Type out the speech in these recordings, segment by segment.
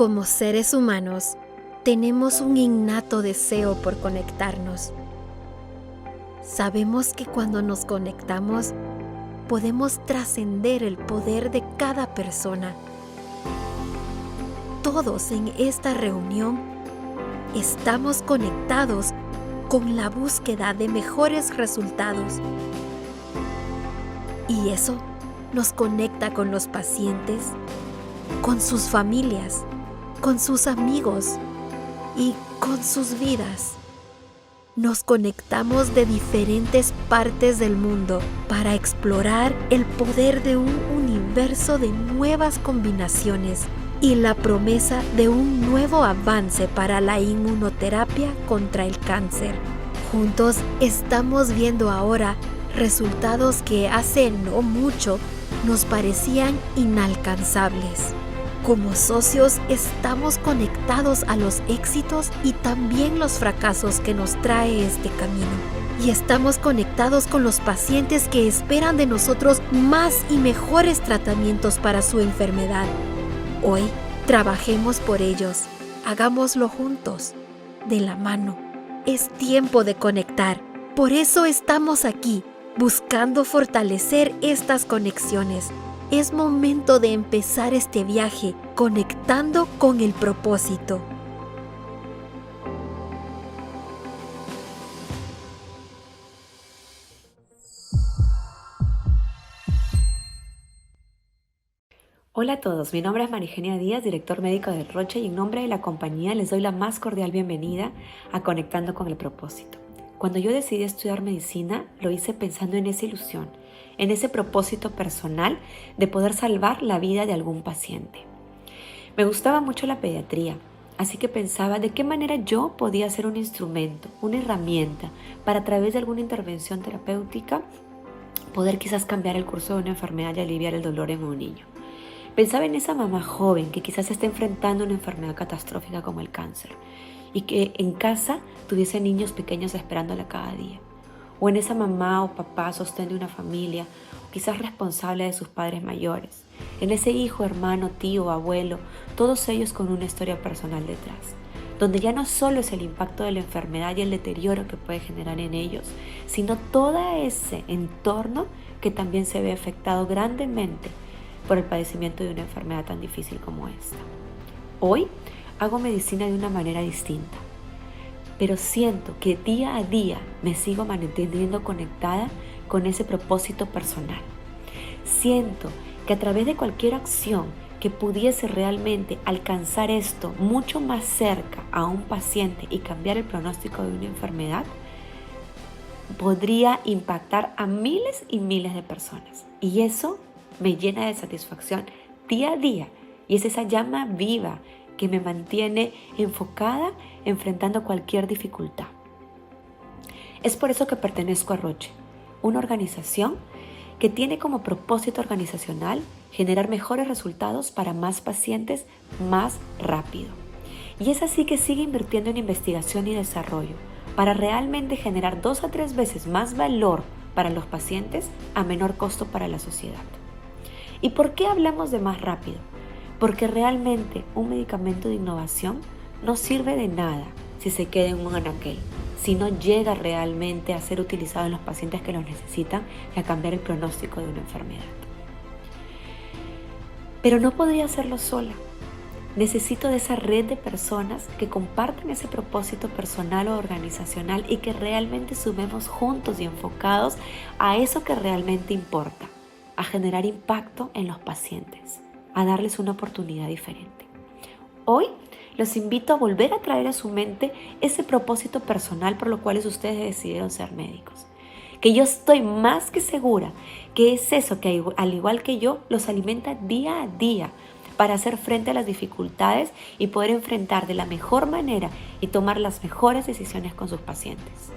Como seres humanos, tenemos un innato deseo por conectarnos. Sabemos que cuando nos conectamos, podemos trascender el poder de cada persona. Todos en esta reunión estamos conectados con la búsqueda de mejores resultados. Y eso nos conecta con los pacientes, con sus familias, con sus amigos y con sus vidas. Nos conectamos de diferentes partes del mundo para explorar el poder de un universo de nuevas combinaciones y la promesa de un nuevo avance para la inmunoterapia contra el cáncer. Juntos estamos viendo ahora resultados que hace no mucho nos parecían inalcanzables. Como socios estamos conectados a los éxitos y también los fracasos que nos trae este camino. Y estamos conectados con los pacientes que esperan de nosotros más y mejores tratamientos para su enfermedad. Hoy, trabajemos por ellos. Hagámoslo juntos, de la mano. Es tiempo de conectar. Por eso estamos aquí, buscando fortalecer estas conexiones. Es momento de empezar este viaje conectando con el propósito. Hola a todos, mi nombre es Marigenia Díaz, director médico de Roche, y en nombre de la compañía les doy la más cordial bienvenida a Conectando con el Propósito. Cuando yo decidí estudiar medicina, lo hice pensando en esa ilusión, en ese propósito personal de poder salvar la vida de algún paciente. Me gustaba mucho la pediatría, así que pensaba de qué manera yo podía ser un instrumento, una herramienta para a través de alguna intervención terapéutica poder quizás cambiar el curso de una enfermedad y aliviar el dolor en un niño. Pensaba en esa mamá joven que quizás está enfrentando una enfermedad catastrófica como el cáncer y que en casa tuviese niños pequeños esperándola cada día. O en esa mamá o papá sostén de una familia, o quizás responsable de sus padres mayores. En ese hijo, hermano, tío, abuelo, todos ellos con una historia personal detrás. Donde ya no solo es el impacto de la enfermedad y el deterioro que puede generar en ellos, sino todo ese entorno que también se ve afectado grandemente por el padecimiento de una enfermedad tan difícil como esta. Hoy hago medicina de una manera distinta, pero siento que día a día me sigo manteniendo conectada con ese propósito personal. Siento que a través de cualquier acción que pudiese realmente alcanzar esto mucho más cerca a un paciente y cambiar el pronóstico de una enfermedad, podría impactar a miles y miles de personas. Y eso me llena de satisfacción día a día, y es esa llama viva que me mantiene enfocada enfrentando cualquier dificultad. Es por eso que pertenezco a Roche, una organización que tiene como propósito organizacional generar mejores resultados para más pacientes más rápido. Y es así que sigue invirtiendo en investigación y desarrollo para realmente generar 2 a 3 veces más valor para los pacientes a menor costo para la sociedad. ¿Y por qué hablamos de más rápido? Porque realmente un medicamento de innovación no sirve de nada si se queda en un anaquel, si no llega realmente a ser utilizado en los pacientes que lo necesitan y a cambiar el pronóstico de una enfermedad. Pero no podría hacerlo sola. Necesito de esa red de personas que comparten ese propósito personal o organizacional y que realmente sumemos juntos y enfocados a eso que realmente importa, a generar impacto en los pacientes, a darles una oportunidad diferente. Hoy los invito a volver a traer a su mente ese propósito personal por lo cual ustedes decidieron ser médicos. Que yo estoy más que segura que es eso que, al igual que yo, los alimenta día a día para hacer frente a las dificultades y poder enfrentar de la mejor manera y tomar las mejores decisiones con sus pacientes.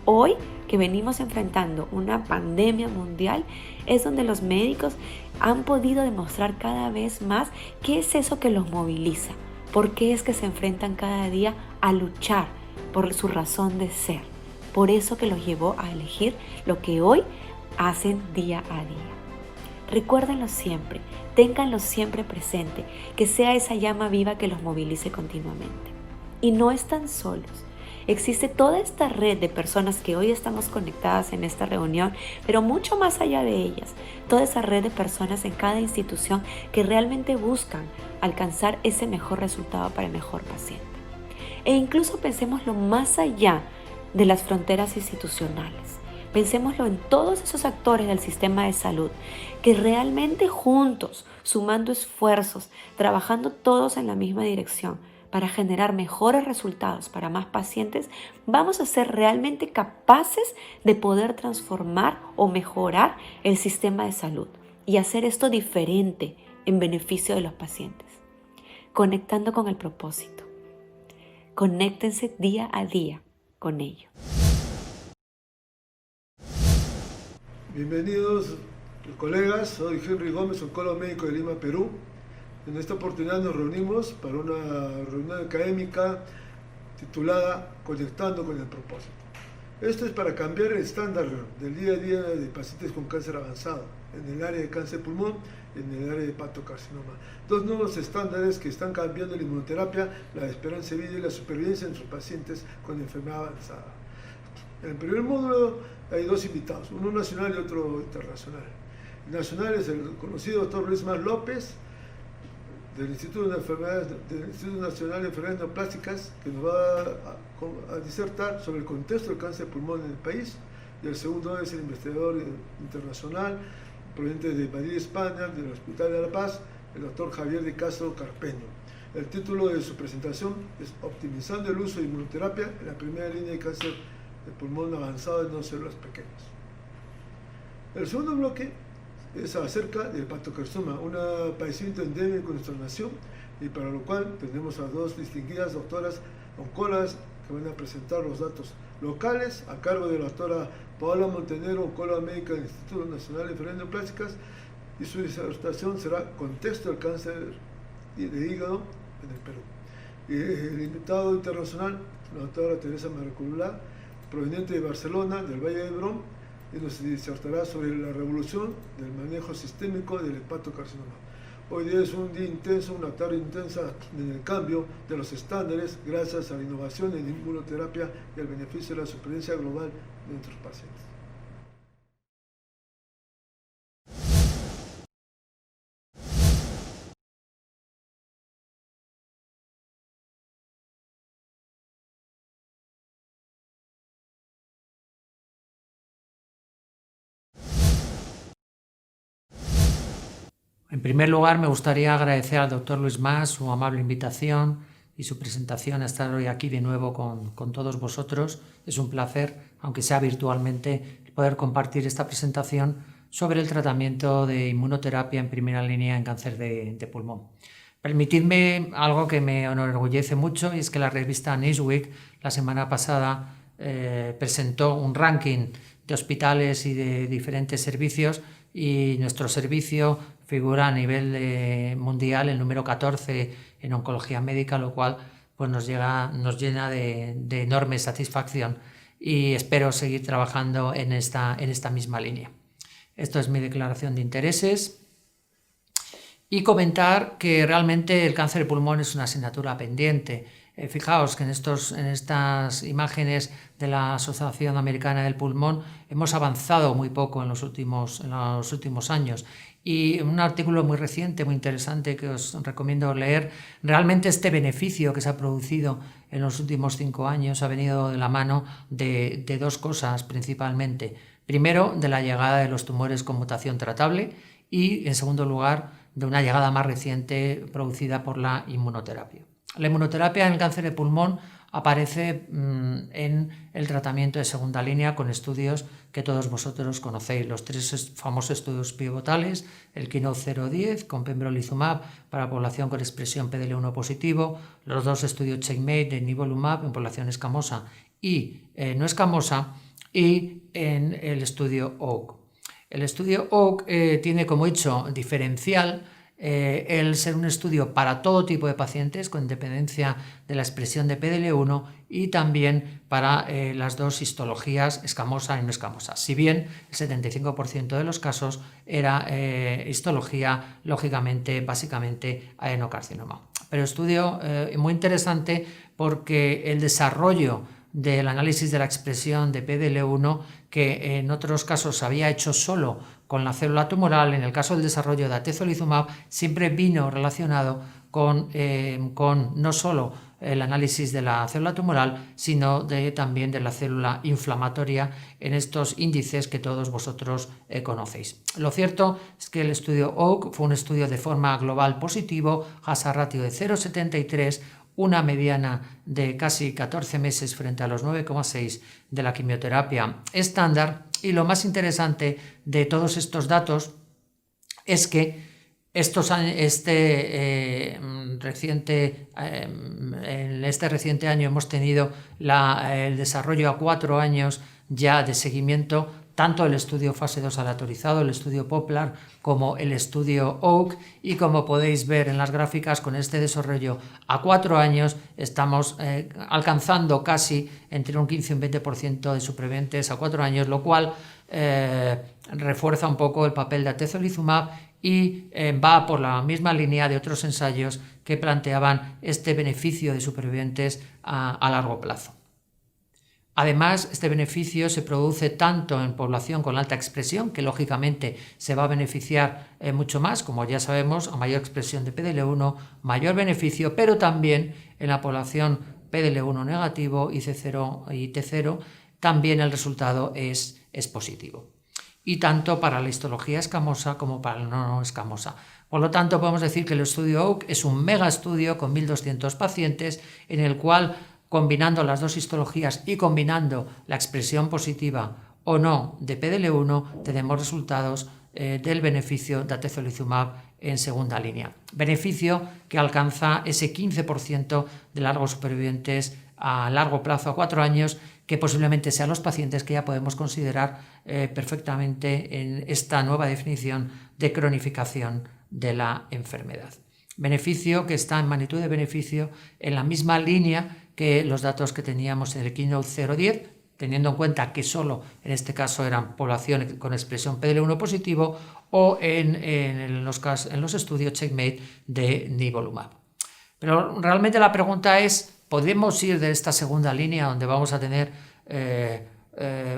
Hoy que venimos enfrentando una pandemia mundial es donde los médicos han podido demostrar cada vez más qué es eso que los moviliza, por qué es que se enfrentan cada día a luchar por su razón de ser, por eso que los llevó a elegir lo que hoy hacen día a día. Recuérdenlo siempre, ténganlo siempre presente, que sea esa llama viva que los movilice continuamente. Y no están solos. Existe toda esta red de personas que hoy estamos conectadas en esta reunión, pero mucho más allá de ellas, toda esa red de personas en cada institución que realmente buscan alcanzar ese mejor resultado para el mejor paciente. E incluso pensémoslo más allá de las fronteras institucionales. Pensémoslo en todos esos actores del sistema de salud que realmente juntos, sumando esfuerzos, trabajando todos en la misma dirección para generar mejores resultados para más pacientes, vamos a ser realmente capaces de poder transformar o mejorar el sistema de salud y hacer esto diferente en beneficio de los pacientes. Conectando con el propósito. Conéctense día a día con ello. Bienvenidos colegas, soy Henry Gómez, oncólogo médico de Lima, Perú. En esta oportunidad nos reunimos para una reunión académica titulada Conectando con el propósito. Esto es para cambiar el estándar del día a día de pacientes con cáncer avanzado, en el área de cáncer de pulmón y en el área de hepatocarcinoma. Dos nuevos estándares que están cambiando la inmunoterapia, la esperanza de vida y la supervivencia en sus pacientes con enfermedad avanzada. En el primer módulo hay dos invitados, uno nacional y otro internacional. El nacional es el conocido doctor Luis Mas López, del Instituto Nacional de Enfermedades Neoplásticas, que nos va a disertar sobre el contexto del cáncer de pulmón en el país. Y el segundo es el investigador internacional proveniente de Madrid, España, del Hospital de La Paz, el doctor Javier de Castro Carpeño. El título de su presentación es Optimizando el uso de inmunoterapia en la primera línea de cáncer de pulmón avanzado en no células pequeñas. El segundo bloque es acerca del hepatocarcinoma, un padecimiento endémico en nuestra nación, y para lo cual tenemos a dos distinguidas doctoras oncólogas que van a presentar los datos locales a cargo de la doctora Paola Montenegro, oncóloga médica del Instituto Nacional de Enfermedades Neoplásticas, y su disertación será Contexto del cáncer de hígado en el Perú. Y el invitado internacional, la doctora Teresa Marculá, proveniente de Barcelona, del Valle de Hebrón, y nos disertará sobre la revolución del manejo sistémico del hepatocarcinoma. Hoy día es un día intenso, una tarde intensa en el cambio de los estándares gracias a la innovación en inmunoterapia y al beneficio de la supervivencia global de nuestros pacientes. En primer lugar, me gustaría agradecer al doctor Luis Mas su amable invitación y su presentación a estar hoy aquí de nuevo con todos vosotros. Es un placer, aunque sea virtualmente, poder compartir esta presentación sobre el tratamiento de inmunoterapia en primera línea en cáncer de pulmón. Permitidme algo que me enorgullece mucho, y es que la revista Newsweek la semana pasada presentó un ranking de hospitales y de diferentes servicios, y nuestro servicio figura a nivel mundial el número 14 en oncología médica, lo cual pues nos llena de enorme satisfacción, y espero seguir trabajando en esta misma línea. Esto es mi declaración de intereses. Y comentar que realmente el cáncer de pulmón es una asignatura pendiente. Fijaos que en estas imágenes de la Asociación Americana del Pulmón hemos avanzado muy poco en los últimos años. Y un artículo muy reciente, muy interesante, que os recomiendo leer, realmente este beneficio que se ha producido en los últimos 5 años ha venido de la mano de dos cosas principalmente. Primero, de la llegada de los tumores con mutación tratable, y en segundo lugar, de una llegada más reciente producida por la inmunoterapia. La inmunoterapia en el cáncer de pulmón aparece en el tratamiento de segunda línea con estudios que todos vosotros conocéis, los 3 famosos estudios pivotales, el KEYNOTE-010 con pembrolizumab para población con expresión PDL1 positivo, los 2 estudios CheckMate de nivolumab en población escamosa y no escamosa, y en el estudio OAK. El estudio OAK tiene como hecho diferencial el ser un estudio para todo tipo de pacientes con independencia de la expresión de PDL1 y también para las dos histologías escamosa y no escamosa, si bien el 75% de los casos era histología, lógicamente, básicamente adenocarcinoma. Pero estudio muy interesante porque el desarrollo del análisis de la expresión de PDL1, que en otros casos se había hecho solo con la célula tumoral, en el caso del desarrollo de atezolizumab, siempre vino relacionado con no solo el análisis de la célula tumoral, sino también de la célula inflamatoria en estos índices que todos vosotros conocéis. Lo cierto es que el estudio OAK fue un estudio de forma global positivo, hazard ratio de 0,73, una mediana de casi 14 meses frente a los 9,6 de la quimioterapia estándar, y lo más interesante de todos estos datos es que en este reciente año hemos tenido el desarrollo a 4 años ya de seguimiento, tanto el estudio fase 2 aleatorizado, el estudio Poplar, como el estudio OAK, y como podéis ver en las gráficas, con este desarrollo a 4 años estamos alcanzando casi entre un 15 y un 20% de supervivientes a 4 años, lo cual refuerza un poco el papel de atezolizumab y va por la misma línea de otros ensayos que planteaban este beneficio de supervivientes a largo plazo. Además, este beneficio se produce tanto en población con alta expresión, que lógicamente se va a beneficiar mucho más, como ya sabemos, a mayor expresión de PDL1, mayor beneficio, pero también en la población PDL1 negativo y C0 y T0, también el resultado es positivo. Y tanto para la histología escamosa como para la no escamosa. Por lo tanto, podemos decir que el estudio OAK es un mega estudio con 1.200 pacientes en el cual, combinando las dos histologías y combinando la expresión positiva o no de PDL1, tenemos resultados del beneficio de atezolizumab en segunda línea. Beneficio que alcanza ese 15% de largos supervivientes a largo plazo, a 4 años, que posiblemente sean los pacientes que ya podemos considerar perfectamente en esta nueva definición de cronificación de la enfermedad. Beneficio que está en magnitud de beneficio en la misma línea que los datos que teníamos en el Keynote 010, teniendo en cuenta que solo en este caso eran poblaciones con expresión PDL1 positivo, o en los estudios Checkmate de nivolumab. Pero realmente la pregunta es, ¿podemos ir de esta segunda línea donde vamos a tener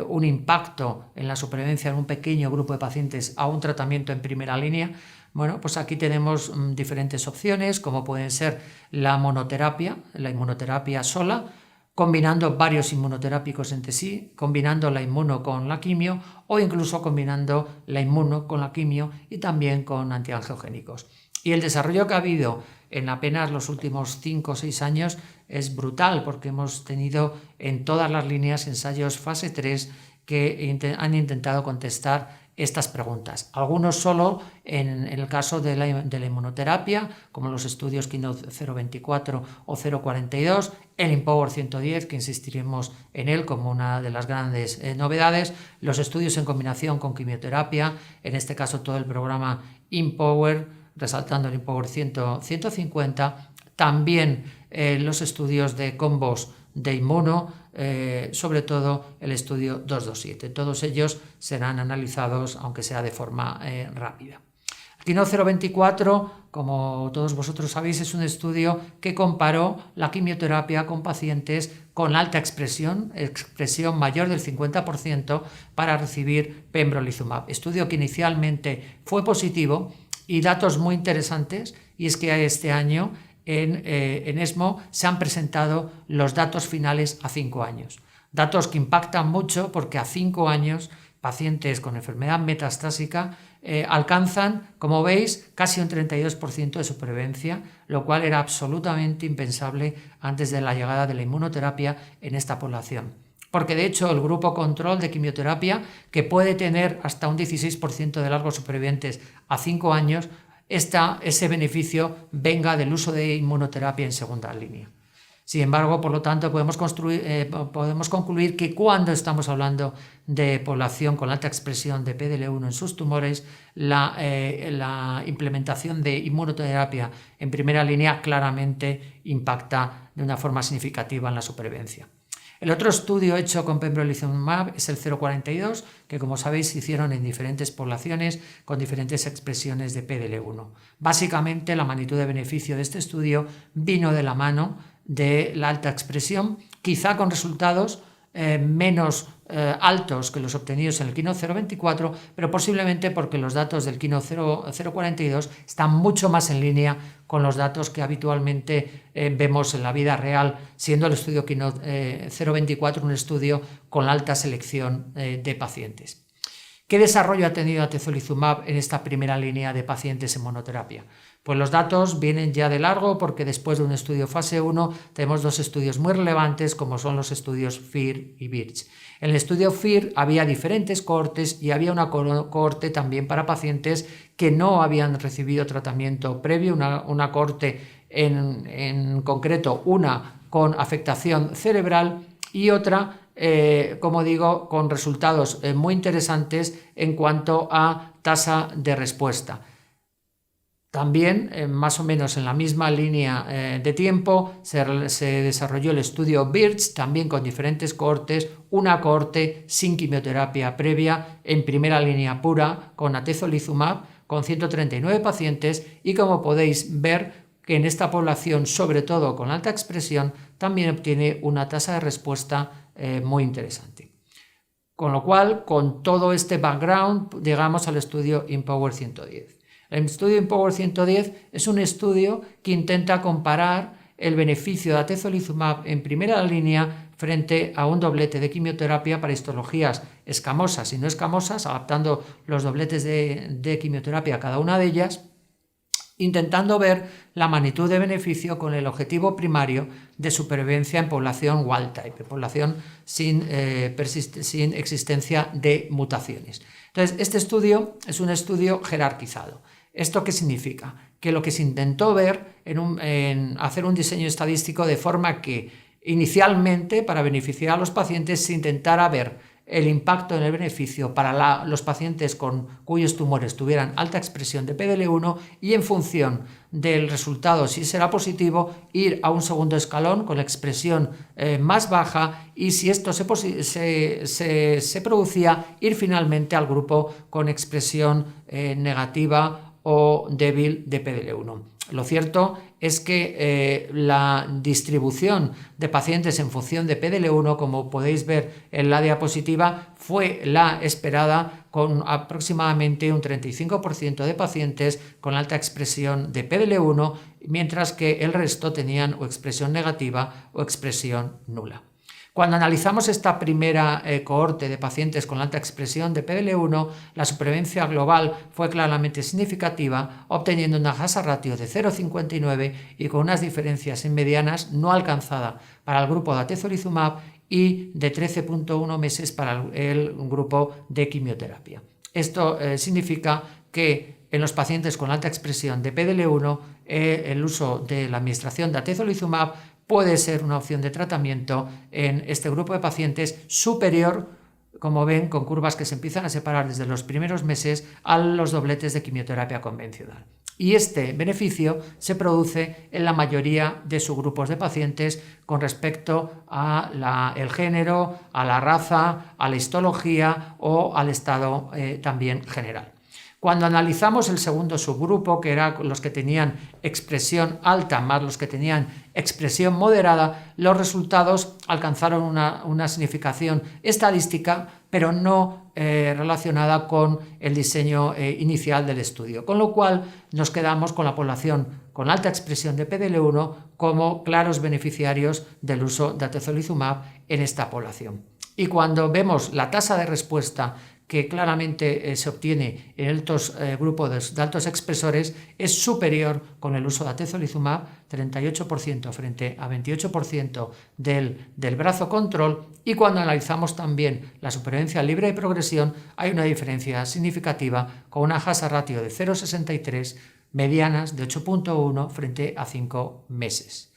un impacto en la supervivencia en un pequeño grupo de pacientes a un tratamiento en primera línea? Bueno, pues aquí tenemos diferentes opciones, como pueden ser la monoterapia, la inmunoterapia sola, combinando varios inmunoterápicos entre sí, combinando la inmuno con la quimio o incluso combinando la inmuno con la quimio y también con antiangiogénicos. Y el desarrollo que ha habido en apenas los últimos 5 o 6 años es brutal, porque hemos tenido en todas las líneas ensayos fase 3 que han intentado contestar estas preguntas. Algunos solo en el caso de la inmunoterapia, como los estudios Keynote 024 o 042, el IMpower 110, que insistiremos en él como una de las grandes novedades, los estudios en combinación con quimioterapia, en este caso todo el programa IMpower, resaltando el IMpower 150, también los estudios de combos de inmuno, sobre todo el estudio 227. Todos ellos serán analizados, aunque sea de forma rápida. El Keynote 024, como todos vosotros sabéis, es un estudio que comparó la quimioterapia con pacientes con alta expresión mayor del 50% para recibir pembrolizumab. Estudio que inicialmente fue positivo y datos muy interesantes, y es que este año en ESMO se han presentado los datos finales a 5 años. Datos que impactan mucho porque a 5 años pacientes con enfermedad metastásica alcanzan, como veis, casi un 32% de supervivencia, lo cual era absolutamente impensable antes de la llegada de la inmunoterapia en esta población. Porque de hecho el grupo control de quimioterapia, que puede tener hasta un 16% de largos supervivientes a 5 años, ese beneficio venga del uso de inmunoterapia en segunda línea. Sin embargo, por lo tanto, podemos concluir que cuando estamos hablando de población con alta expresión de PDL1 en sus tumores, la implementación de inmunoterapia en primera línea claramente impacta de una forma significativa en la supervivencia. El otro estudio hecho con pembrolizumab es el 042, que como sabéis se hicieron en diferentes poblaciones con diferentes expresiones de PDL1. Básicamente la magnitud de beneficio de este estudio vino de la mano de la alta expresión, quizá con resultados menos altos que los obtenidos en el Keynote 024, pero posiblemente porque los datos del Keynote 042 están mucho más en línea con los datos que habitualmente vemos en la vida real, siendo el estudio Keynote 024 un estudio con alta selección de pacientes. ¿Qué desarrollo ha tenido atezolizumab en esta primera línea de pacientes en monoterapia? Pues los datos vienen ya de largo porque después de un estudio fase 1 tenemos dos estudios muy relevantes como son los estudios FIR y BIRCH. En el estudio FIR había diferentes cohortes y había una cohorte también para pacientes que no habían recibido tratamiento previo, una cohorte en concreto, una con afectación cerebral y otra como digo, con resultados muy interesantes en cuanto a tasa de respuesta. También, más o menos en la misma línea de tiempo, se desarrolló el estudio BIRCH, también con diferentes cohortes, una cohorte sin quimioterapia previa en primera línea pura con atezolizumab, con 139 pacientes y como podéis ver, que en esta población, sobre todo con alta expresión, también obtiene una tasa de respuesta muy interesante. Con lo cual, con todo este background, llegamos al estudio IMpower 110. El estudio IMpower 110 es un estudio que intenta comparar el beneficio de atezolizumab en primera línea frente a un doblete de quimioterapia para histologías escamosas y no escamosas, adaptando los dobletes de quimioterapia a cada una de ellas, intentando ver la magnitud de beneficio con el objetivo primario de supervivencia en población wild type, población sin existencia de mutaciones. Entonces, este estudio es un estudio jerarquizado. ¿Esto qué significa? Que lo que se intentó ver en hacer un diseño estadístico de forma que inicialmente, para beneficiar a los pacientes, se intentara ver el impacto en el beneficio para los pacientes cuyos tumores tuvieran alta expresión de PDL1 y en función del resultado, si será positivo, ir a un segundo escalón con la expresión más baja y si esto se producía, ir finalmente al grupo con expresión negativa o débil de PDL1. Lo cierto es que la distribución de pacientes en función de PDL1, como podéis ver en la diapositiva, fue la esperada con aproximadamente un 35% de pacientes con alta expresión de PDL1, mientras que el resto tenían o expresión negativa o expresión nula. Cuando analizamos esta primera cohorte de pacientes con alta expresión de PDL1, la supervivencia global fue claramente significativa, obteniendo una hazard ratio de 0,59 y con unas diferencias en medianas no alcanzada para el grupo de atezolizumab y de 13,1 meses para el grupo de quimioterapia. Esto significa que en los pacientes con alta expresión de PDL1, el uso de la administración de atezolizumab puede ser una opción de tratamiento en este grupo de pacientes superior, como ven, con curvas que se empiezan a separar desde los primeros meses a los dobletes de quimioterapia convencional. Y este beneficio se produce en la mayoría de subgrupos de pacientes con respecto al género, a la raza, a la histología o al estado también general. Cuando analizamos el segundo subgrupo, que eran los que tenían expresión alta más los que tenían expresión moderada, los resultados alcanzaron una significación estadística, pero no relacionada con el diseño inicial del estudio, con lo cual nos quedamos con la población con alta expresión de PDL1 como claros beneficiarios del uso de atezolizumab en esta población. Y cuando vemos la tasa de respuesta que claramente se obtiene en estos grupos de altos expresores, es superior con el uso de atezolizumab, 38% frente a 28% del brazo control, y cuando analizamos también la supervivencia libre de progresión, hay una diferencia significativa con una hazard ratio de 0,63, medianas de 8,1 frente a 5 meses.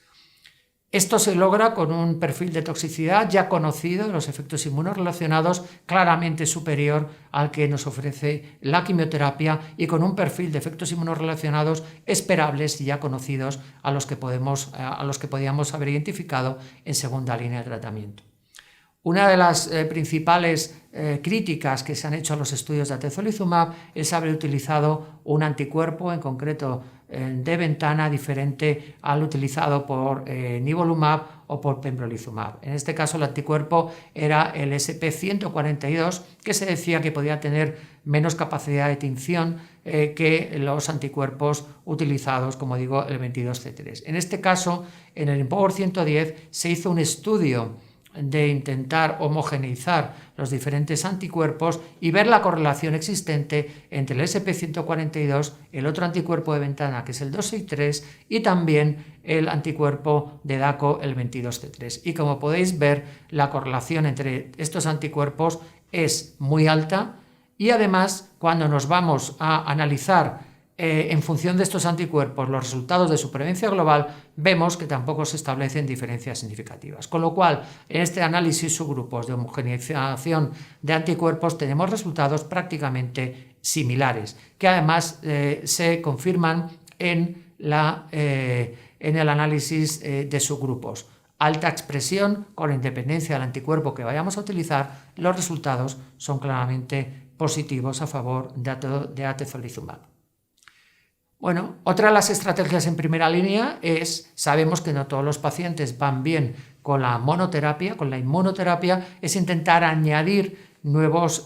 Esto se logra con un perfil de toxicidad ya conocido de los efectos inmunorrelacionados claramente superior al que nos ofrece la quimioterapia y con un perfil de efectos inmunorrelacionados esperables y ya conocidos a los que podíamos haber identificado en segunda línea de tratamiento. Una de las principales críticas que se han hecho a los estudios de atezolizumab es haber utilizado un anticuerpo, en concreto de ventana, diferente al utilizado por nivolumab o por pembrolizumab. En este caso el anticuerpo era el SP142, que se decía que podía tener menos capacidad de tinción que los anticuerpos utilizados, como digo, el 22C3. En este caso, en el Empower 110 se hizo un estudio de intentar homogeneizar los diferentes anticuerpos y ver la correlación existente entre el SP142, el otro anticuerpo de ventana que es el 263 y también el anticuerpo de DACO, el 22C3. Y como podéis ver, la correlación entre estos anticuerpos es muy alta y además cuando nos vamos a analizar en función de estos anticuerpos los resultados de supervivencia global, vemos que tampoco se establecen diferencias significativas. Con lo cual, en este análisis subgrupos de homogeneización de anticuerpos tenemos resultados prácticamente similares, que además se confirman en el análisis de subgrupos. Alta expresión, con independencia del anticuerpo que vayamos a utilizar, los resultados son claramente positivos a favor de atezolizumab. Bueno, otra de las estrategias en primera línea sabemos que no todos los pacientes van bien con la monoterapia, con la inmunoterapia, es intentar añadir nuevos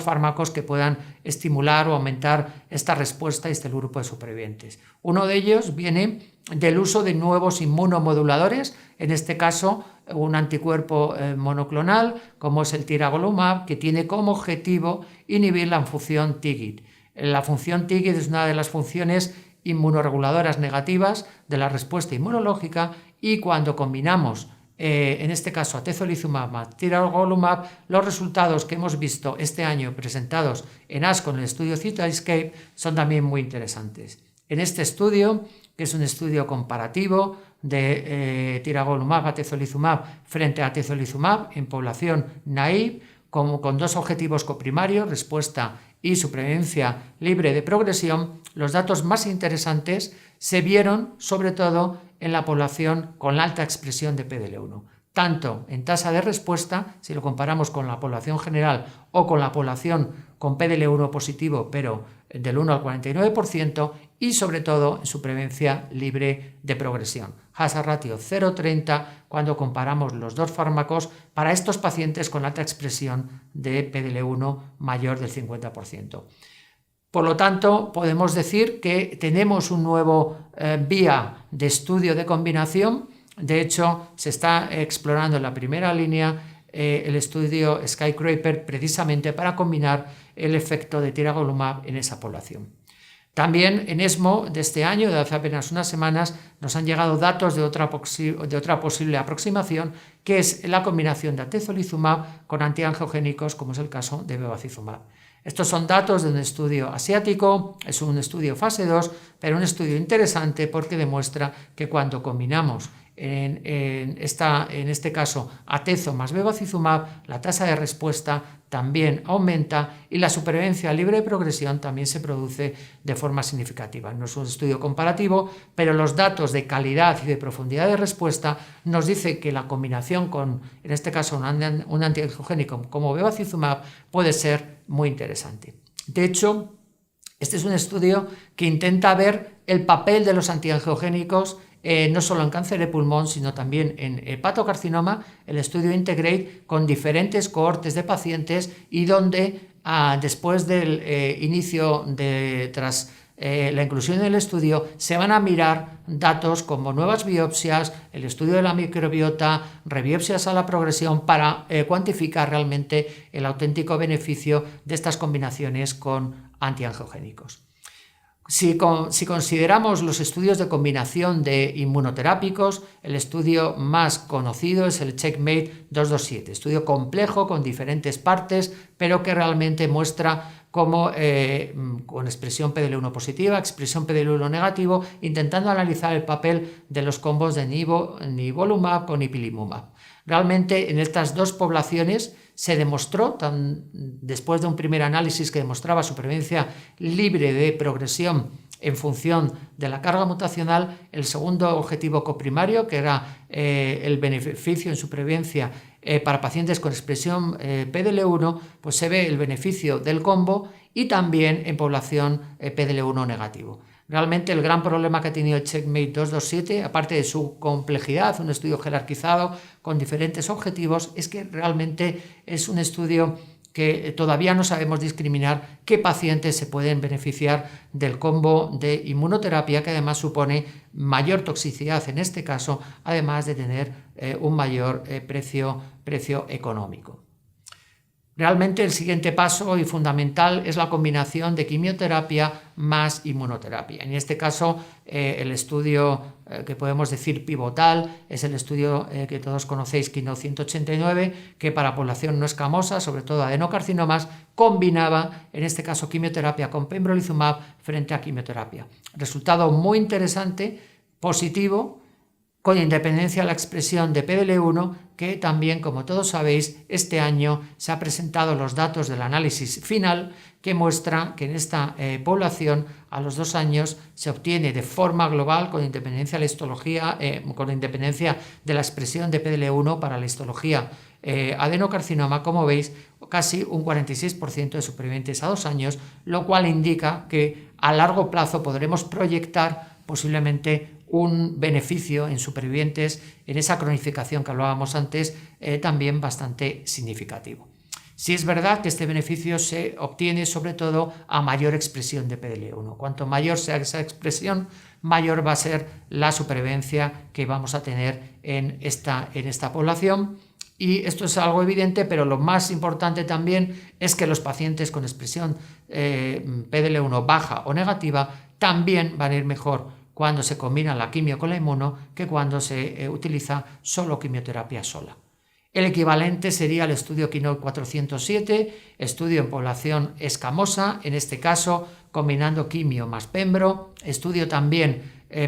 fármacos que puedan estimular o aumentar esta respuesta y este grupo de supervivientes. Uno de ellos viene del uso de nuevos inmunomoduladores, en este caso un anticuerpo monoclonal como es el tiragolumab, que tiene como objetivo inhibir la función TIGIT. La función TIGIT es una de las funciones inmunoreguladoras negativas de la respuesta inmunológica y cuando combinamos, en este caso atezolizumab más tiragolumab, los resultados que hemos visto este año presentados en ASCO en el estudio CITASCAPE son también muy interesantes. En este estudio, que es un estudio comparativo de tiragolumab atezolizumab frente a atezolizumab en población naive, con dos objetivos coprimarios, respuesta y supervivencia libre de progresión, los datos más interesantes se vieron sobre todo en la población con la alta expresión de PDL1, tanto en tasa de respuesta, si lo comparamos con la población general o con la población con PDL1 positivo, pero del 1 al 49%, y sobre todo en supervivencia libre de progresión. Hazard ratio 0,30 cuando comparamos los dos fármacos para estos pacientes con alta expresión de PDL1 mayor del 50%. Por lo tanto, podemos decir que tenemos un nuevo vía de estudio de combinación. De hecho, se está explorando en la primera línea el estudio Skyscraper precisamente para combinar el efecto de tiragolumab en esa población. También en ESMO de este año, de hace apenas unas semanas, nos han llegado datos de otra posible aproximación, que es la combinación de atezolizumab con antiangiogénicos, como es el caso de bevacizumab. Estos son datos de un estudio asiático, es un estudio fase 2, pero un estudio interesante porque demuestra que cuando combinamos en este caso atezo más bevacizumab, la tasa de respuesta también aumenta y la supervivencia libre de progresión también se produce de forma significativa. No es un estudio comparativo, pero los datos de calidad y de profundidad de respuesta nos dice que la combinación con, en este caso, un antiangiogénico como bevacizumab puede ser muy interesante. De hecho, este es un estudio que intenta ver el papel de los antiangiogénicos no solo en cáncer de pulmón, sino también en hepatocarcinoma, el estudio Integrate con diferentes cohortes de pacientes y donde después del inicio tras la inclusión en el estudio se van a mirar datos como nuevas biopsias, el estudio de la microbiota, rebiopsias a la progresión para cuantificar realmente el auténtico beneficio de estas combinaciones con antiangiogénicos. Si consideramos los estudios de combinación de inmunoterápicos, el estudio más conocido es el CheckMate 227, estudio complejo con diferentes partes, pero que realmente muestra como con expresión PDL1 positiva, expresión PDL1 negativo, intentando analizar el papel de los combos de nivolumab con ipilimumab. Realmente en estas dos poblaciones se demostró, después de un primer análisis que demostraba supervivencia libre de progresión en función de la carga mutacional, el segundo objetivo coprimario, que era el beneficio en supervivencia para pacientes con expresión PDL1, pues se ve el beneficio del combo y también en población PDL1 negativo. Realmente el gran problema que ha tenido el Checkmate 227, aparte de su complejidad, un estudio jerarquizado con diferentes objetivos, es que realmente es un estudio que todavía no sabemos discriminar qué pacientes se pueden beneficiar del combo de inmunoterapia, que además supone mayor toxicidad en este caso, además de tener un mayor precio económico. Realmente el siguiente paso y fundamental es la combinación de quimioterapia más inmunoterapia. En este caso, el estudio que podemos decir pivotal es el estudio que todos conocéis, KEYNOTE 189, que para población no escamosa, sobre todo adenocarcinomas, combinaba, en este caso, quimioterapia con pembrolizumab frente a quimioterapia. Resultado muy interesante, positivo, con independencia de la expresión de PDL1, que también, como todos sabéis, este año se han presentado los datos del análisis final que muestra que en esta población a los 2 años se obtiene de forma global, con independencia de la histología, con independencia de la expresión de PDL1 para la histología adenocarcinoma, como veis, casi un 46% de supervivientes a 2 años, lo cual indica que a largo plazo podremos proyectar posiblemente un beneficio en supervivientes en esa cronificación que hablábamos antes, también bastante significativo. Sí es verdad que este beneficio se obtiene sobre todo a mayor expresión de PDL1. Cuanto mayor sea esa expresión, mayor va a ser la supervivencia que vamos a tener en esta población. Y esto es algo evidente, pero lo más importante también es que los pacientes con expresión PDL1 baja o negativa también van a ir mejor cuando se combina la quimio con la inmuno que cuando se utiliza solo quimioterapia sola. El equivalente sería el estudio KEYNOTE 407, estudio en población escamosa, en este caso combinando quimio más pembro, estudio también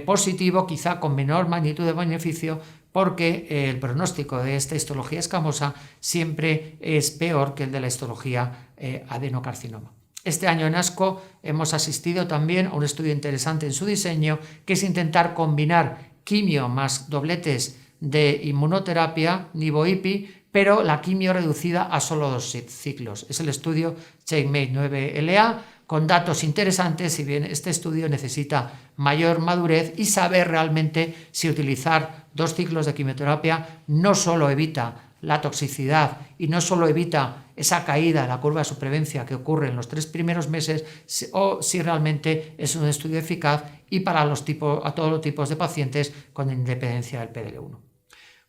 positivo, quizá con menor magnitud de beneficio, porque el pronóstico de esta histología escamosa siempre es peor que el de la histología adenocarcinoma. Este año en ASCO hemos asistido también a un estudio interesante en su diseño, que es intentar combinar quimio más dobletes de inmunoterapia, nivo-ipi, pero la quimio reducida a solo 2 ciclos. Es el estudio Checkmate 9LA, con datos interesantes, si bien este estudio necesita mayor madurez y saber realmente si utilizar 2 ciclos de quimioterapia no solo evita la toxicidad y no solo evita esa caída en la curva de supervivencia que ocurre en los 3 primeros meses, o si realmente es un estudio eficaz y para a todos los tipos de pacientes con independencia del PDL1.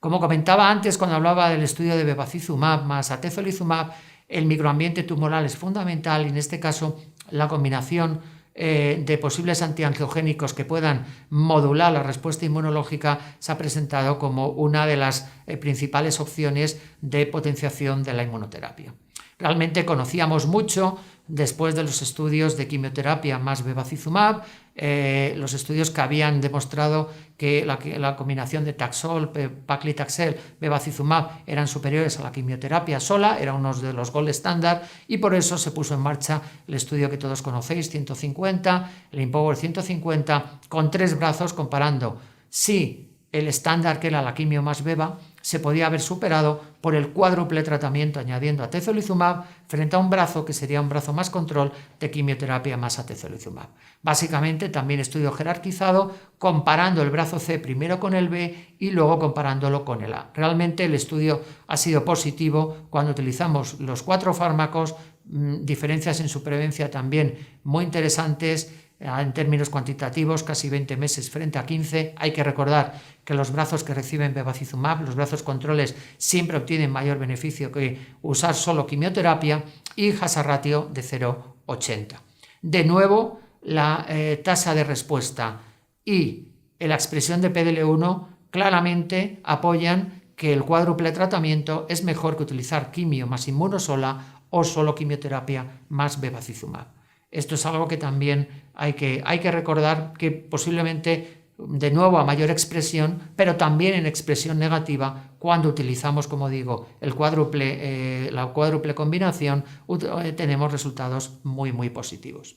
Como comentaba antes cuando hablaba del estudio de bevacizumab más atezolizumab, el microambiente tumoral es fundamental y en este caso la combinación de posibles antiangiogénicos que puedan modular la respuesta inmunológica se ha presentado como una de las principales opciones de potenciación de la inmunoterapia. Realmente conocíamos mucho después de los estudios de quimioterapia más bevacizumab, los estudios que habían demostrado que la combinación de Taxol, paclitaxel, bevacizumab eran superiores a la quimioterapia sola, era uno de los gold estándar, y por eso se puso en marcha el estudio que todos conocéis, 150, el IMpower 150, con 3 brazos comparando si el estándar, que era la quimio más beva, se podía haber superado por el cuádruple tratamiento añadiendo atezolizumab frente a un brazo que sería un brazo más control de quimioterapia más atezolizumab. Básicamente también estudio jerarquizado comparando el brazo C primero con el B y luego comparándolo con el A. Realmente el estudio ha sido positivo cuando utilizamos los 4 fármacos, diferencias en supervivencia también muy interesantes. En términos cuantitativos, casi 20 meses frente a 15. Hay que recordar que los brazos que reciben bevacizumab, los brazos controles, siempre obtienen mayor beneficio que usar solo quimioterapia, y hazard ratio de 0,80. De nuevo, la tasa de respuesta y la expresión de PDL1 claramente apoyan que el cuádruple tratamiento es mejor que utilizar quimio más inmuno sola o solo quimioterapia más bevacizumab. Esto es algo que también hay que recordar, que posiblemente, de nuevo, a mayor expresión, pero también en expresión negativa, cuando utilizamos, como digo, la cuádruple combinación, tenemos resultados muy, muy positivos.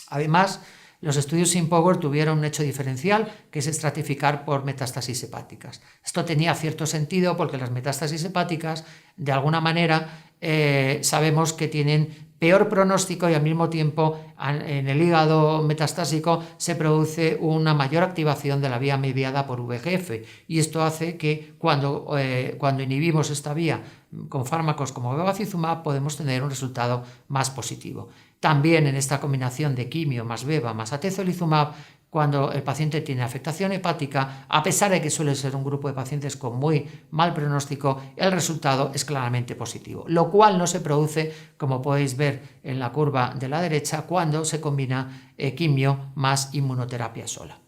Además, los estudios IMpower tuvieron un hecho diferencial, que es estratificar por metástasis hepáticas. Esto tenía cierto sentido porque las metástasis hepáticas, de alguna manera, sabemos que tienen peor pronóstico y al mismo tiempo en el hígado metastásico se produce una mayor activación de la vía mediada por VEGF, y esto hace que cuando inhibimos esta vía con fármacos como bevacizumab podemos tener un resultado más positivo. También en esta combinación de quimio más beva más atezolizumab, cuando el paciente tiene afectación hepática, a pesar de que suele ser un grupo de pacientes con muy mal pronóstico, el resultado es claramente positivo, lo cual no se produce, como podéis ver en la curva de la derecha, cuando se combina quimio más inmunoterapia sola.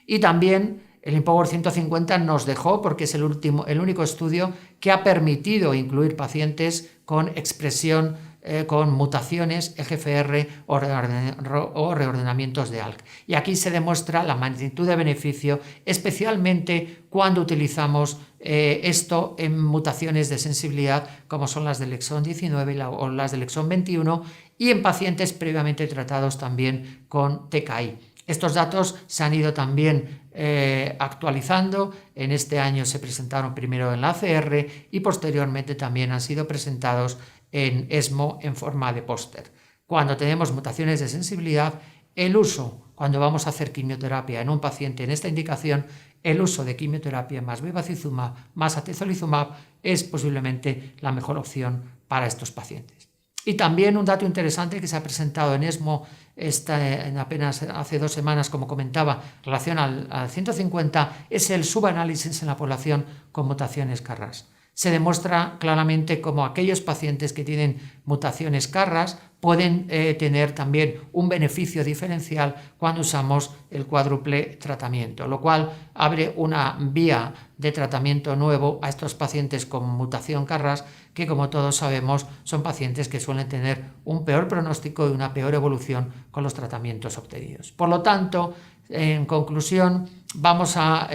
Y también el IMpower 150 nos dejó, porque es el único estudio que ha permitido incluir pacientes con expresión con mutaciones EGFR o reordenamientos de ALK. Y aquí se demuestra la magnitud de beneficio, especialmente cuando utilizamos esto en mutaciones de sensibilidad como son las del exón 19 o las del exón 21, y en pacientes previamente tratados también con TKI. Estos datos se han ido también actualizando. En este año se presentaron primero en la ACR y posteriormente también han sido presentados en ESMO en forma de póster. Cuando tenemos mutaciones de sensibilidad, cuando vamos a hacer quimioterapia en un paciente en esta indicación, el uso de quimioterapia más bevacizumab más atezolizumab es posiblemente la mejor opción para estos pacientes. Y también un dato interesante que se ha presentado en ESMO apenas hace 2 semanas, como comentaba, en relación al 150, es el subanálisis en la población con mutaciones KRAS. Se demuestra claramente cómo aquellos pacientes que tienen mutaciones KRAS pueden tener también un beneficio diferencial cuando usamos el cuádruple tratamiento, lo cual abre una vía de tratamiento nuevo a estos pacientes con mutación KRAS, que, como todos sabemos, son pacientes que suelen tener un peor pronóstico y una peor evolución con los tratamientos obtenidos. Por lo tanto, en conclusión, vamos a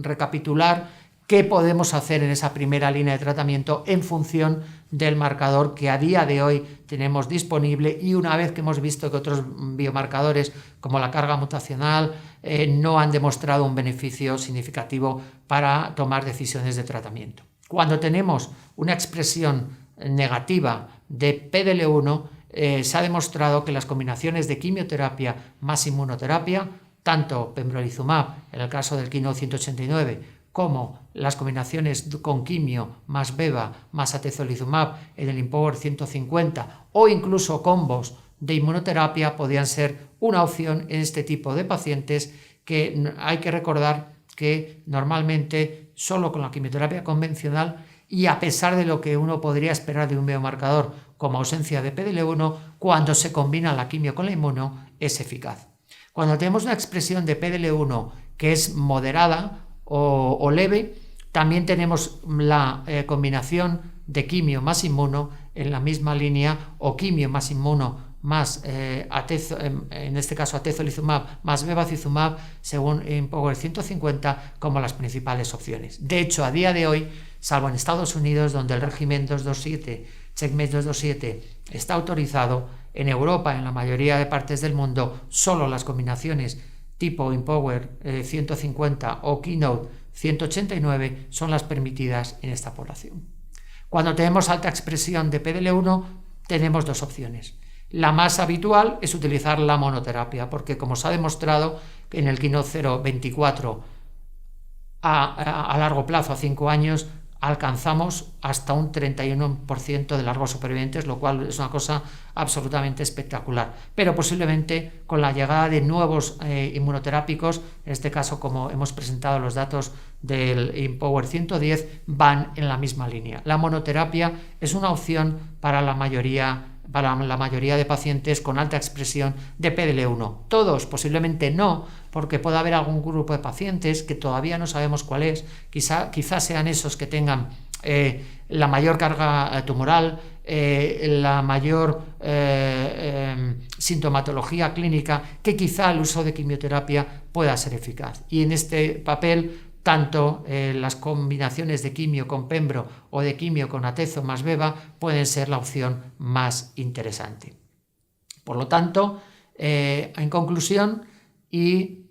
recapitular qué podemos hacer en esa primera línea de tratamiento en función del marcador que a día de hoy tenemos disponible, y una vez que hemos visto que otros biomarcadores como la carga mutacional no han demostrado un beneficio significativo para tomar decisiones de tratamiento. Cuando tenemos una expresión negativa de PDL1, se ha demostrado que las combinaciones de quimioterapia más inmunoterapia, tanto pembrolizumab en el caso del Keynote 189, como las combinaciones con quimio más beva más atezolizumab en el IMpower 150, o incluso combos de inmunoterapia, podían ser una opción en este tipo de pacientes, que hay que recordar que normalmente solo con la quimioterapia convencional, y a pesar de lo que uno podría esperar de un biomarcador como ausencia de PDL1, cuando se combina la quimio con la inmuno es eficaz. Cuando tenemos una expresión de PDL1 que es moderada o leve, también tenemos la combinación de quimio más inmuno en la misma línea, o quimio más inmuno más en este caso atezolizumab más bevacizumab, según IMpower 150, como las principales opciones. De hecho, a día de hoy, salvo en Estados Unidos, donde el régimen 227, CheckMate 227, está autorizado, en Europa, en la mayoría de partes del mundo, solo las combinaciones tipo IMpower 150 o Keynote 189 son las permitidas en esta población. Cuando tenemos alta expresión de PDL1, tenemos 2 opciones. La más habitual es utilizar la monoterapia, porque, como se ha demostrado en el Keynote 024, a largo plazo, a 5 años, alcanzamos hasta un 31% de largos supervivientes, lo cual es una cosa absolutamente espectacular. Pero posiblemente con la llegada de nuevos inmunoterápicos, en este caso, como hemos presentado los datos del IMpower 110, van en la misma línea. La monoterapia es una opción para la mayoría de pacientes con alta expresión de PDL1. Todos posiblemente no, porque puede haber algún grupo de pacientes que todavía no sabemos cuál es, quizás sean esos que tengan la mayor carga tumoral, la mayor sintomatología clínica, que quizá el uso de quimioterapia pueda ser eficaz. Y en este papel, tanto las combinaciones de quimio con pembro o de quimio con atezo más beva pueden ser la opción más interesante. Por lo tanto, en conclusión, y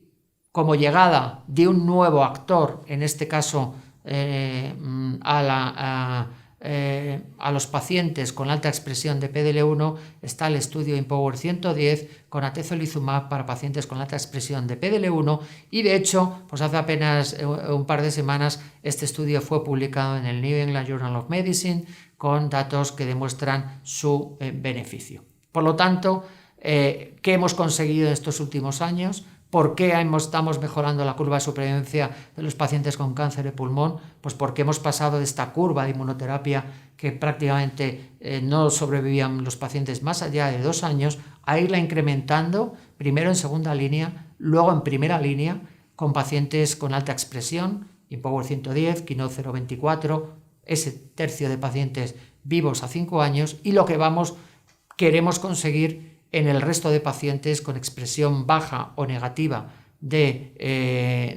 como llegada de un nuevo actor, en este caso a los pacientes con alta expresión de PDL1, está el estudio IMpower 110 con atezolizumab para pacientes con alta expresión de PDL1, y de hecho, pues hace apenas un par de semanas este estudio fue publicado en el New England Journal of Medicine con datos que demuestran su beneficio. Por lo tanto, ¿qué hemos conseguido en estos últimos años? ¿Por qué estamos mejorando la curva de supervivencia de los pacientes con cáncer de pulmón? Pues porque hemos pasado de esta curva de inmunoterapia que prácticamente no sobrevivían los pacientes más allá de 2 años, a irla incrementando, primero en segunda línea, luego en primera línea, con pacientes con alta expresión, IMpower 110, Keynote 024, ese tercio de pacientes vivos a 5 años, y lo que queremos conseguir en el resto de pacientes con expresión baja o negativa de